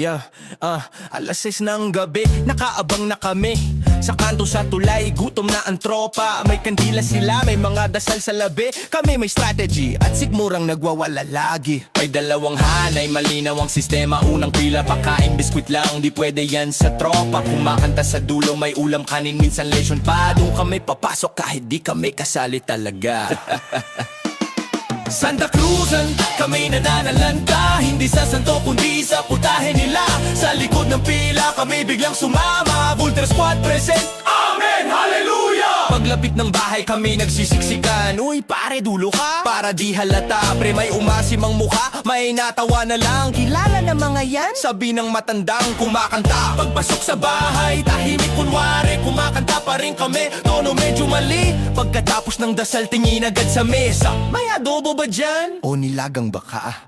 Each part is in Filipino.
Alas 6 ng gabi, nakaabang na kami sa kanto sa tulay, gutom na ang tropa. May kandila sila, may mga dasal sa labi. Kami may strategy at sikmurang nagwawala lagi. May dalawang hanay, malinaw ang sistema. Unang pila, pakain, biskwit lang, di pwede yan sa tropa. Kumakanta sa dulo, may ulam, kanin, minsan lesyon pa. Doon kami papasok kahit di kami kasali talaga. Santa Cruzan, kami nananalanta. Hindi sa santo kundi sa putahe nila. Sa likod ng pila kami biglang sumama. Volter Squad present, Amen, Hallelujah! Paglapit ng bahay kami nagsisiksikan. Uy pare, dulo ka? Para di halata, pre may umasimang mukha. May natawa na lang, kilala na mga yan? Sabi ng matandang kumakanta. Pagpasok sa bahay, tahimik kunwari. Kumakanta pa rin kami, tono medyo mali. Pagkatapos ng dasal, tingin agad sa mesa. May adobo ba dyan? O nilagang baka?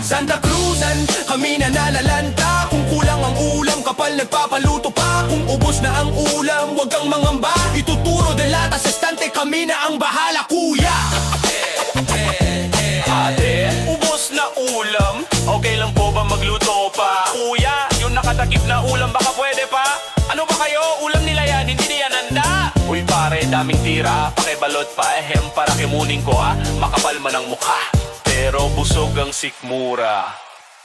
Santa Cruzan, kami nananalanta. Kung kulang ang ulam, kapal nagpapaluto pa. Kung ubos na ang ulam, wag kang mangamba. Ituturo de lata sa estante, kami na ang bahala, kuya. Ate, ubos na ulam? Okay lang po ba magluto pa? Kuya, yung nakatakip na ulam, baka pwede pa? Ano ba kayo? Ulam nila yan, hindi niyan handa. Uy pare, daming tira, pakibalot pa. Para kimunin ko makapal man ang mukha, pero busog ang sikmura.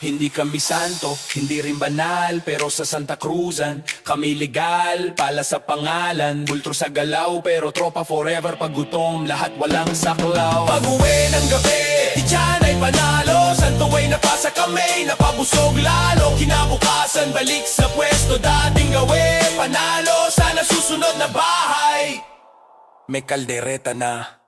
Hindi kami santo, hindi rin banal, pero sa Santa Cruzan kami legal, pala sa pangalan. Bultro sa galaw, pero tropa forever. Pag gutom, lahat walang saklaw. Pag uwi ng gabi, di dyan ay panalo. Santo way napasa kami, napabusog lalo. Kinabukasan, balik sa pwesto, dating gawin panalo. Sana susunod na bahay may kaldereta na.